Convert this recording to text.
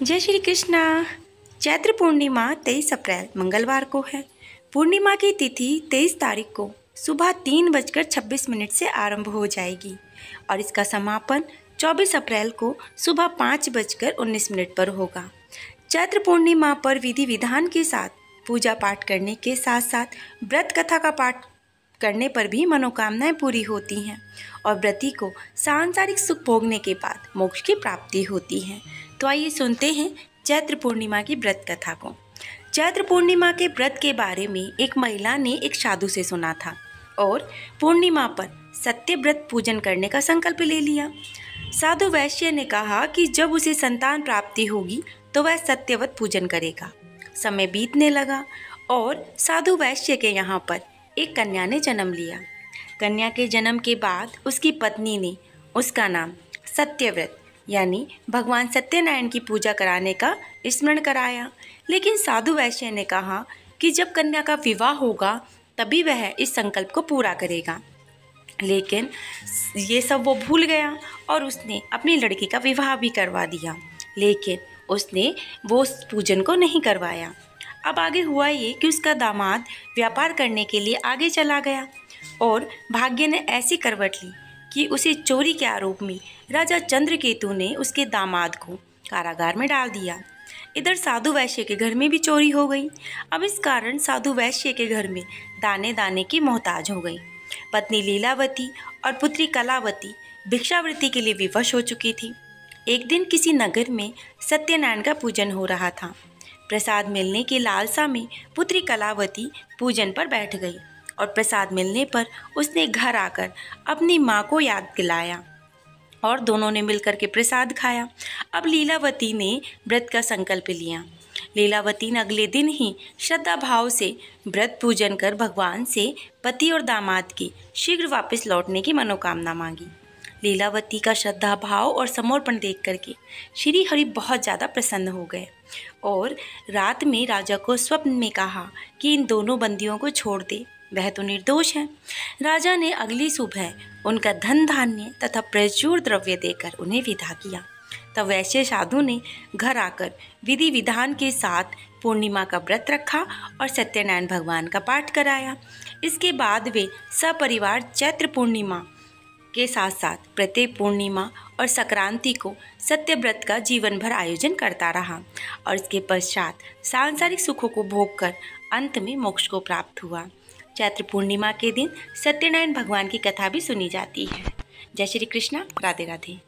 जय श्री कृष्णा। चैत्र पूर्णिमा 23 अप्रैल मंगलवार को है। पूर्णिमा की तिथि 23 तारीख को सुबह 3:26 से आरंभ हो जाएगी और इसका समापन 24 अप्रैल को सुबह 5:19 पर होगा। चैत्र पूर्णिमा पर विधि विधान के साथ पूजा पाठ करने के साथ साथ व्रत कथा का पाठ करने पर भी मनोकामनाएं पूरी होती हैं और व्रती को सांसारिक सुख भोगने के बाद मोक्ष की प्राप्ति होती है। तो आइए सुनते हैं चैत्र पूर्णिमा की व्रत कथा को। चैत्र पूर्णिमा के व्रत के बारे में एक महिला ने एक साधु से सुना था और पूर्णिमा पर सत्य व्रत पूजन करने का संकल्प ले लिया। साधु वैश्य ने कहा कि जब उसे संतान प्राप्ति होगी तो वह सत्यव्रत पूजन करेगा। समय बीतने लगा और साधु वैश्य के यहाँ पर एक कन्या ने जन्म लिया। कन्या के जन्म के बाद उसकी पत्नी ने उसका नाम सत्यव्रत यानी भगवान सत्यनारायण की पूजा कराने का स्मरण कराया। लेकिन साधु वैश्य ने कहा कि जब कन्या का विवाह होगा तभी वह इस संकल्प को पूरा करेगा। लेकिन ये सब वो भूल गया और उसने अपनी लड़की का विवाह भी करवा दिया, लेकिन उसने वो पूजन को नहीं करवाया। अब आगे हुआ ये कि उसका दामाद व्यापार करने के लिए आगे चला गया और भाग्य ने ऐसी करवट ली कि उसे चोरी के आरोप में राजा चंद्रकेतु ने उसके दामाद को कारागार में डाल दिया। इधर साधु वैश्य के घर में भी चोरी हो गई। अब इस कारण साधु वैश्य के घर में दाने दाने की मोहताज हो गई। पत्नी लीलावती और पुत्री कलावती भिक्षावृत्ति के लिए विवश हो चुकी थी। एक दिन किसी नगर में सत्यनारायण का पूजन हो रहा था। प्रसाद मिलने की लालसा में पुत्री कलावती पूजन पर बैठ गई और प्रसाद मिलने पर उसने घर आकर अपनी माँ को याद दिलाया और दोनों ने मिलकर के प्रसाद खाया। अब लीलावती ने व्रत का संकल्प लिया। लीलावती ने अगले दिन ही श्रद्धा भाव से व्रत पूजन कर भगवान से पति और दामाद की शीघ्र वापस लौटने की मनोकामना मांगी। लीलावती का श्रद्धा भाव और समर्पण देख करके श्री हरि बहुत ज़्यादा प्रसन्न हो गए और रात में राजा को स्वप्न में कहा कि इन दोनों बंदियों को छोड़ दे, वह तो निर्दोष है। राजा ने अगली सुबह उनका धन धान्य तथा प्रचुर द्रव्य देकर उन्हें विदा किया। तब वैश्य साधु ने घर आकर विधि विधान के साथ पूर्णिमा का व्रत रखा और सत्यनारायण भगवान का पाठ कराया। इसके बाद वे सपरिवार चैत्र पूर्णिमा के साथ साथ प्रत्येक पूर्णिमा और संक्रांति को सत्य व्रत का जीवन भर आयोजन करता रहा और इसके पश्चात सांसारिक सुखों को भोग कर अंत में मोक्ष को प्राप्त हुआ। चैत्र पूर्णिमा के दिन सत्यनारायण भगवान की कथा भी सुनी जाती है। जय श्री कृष्णा। राधे राधे।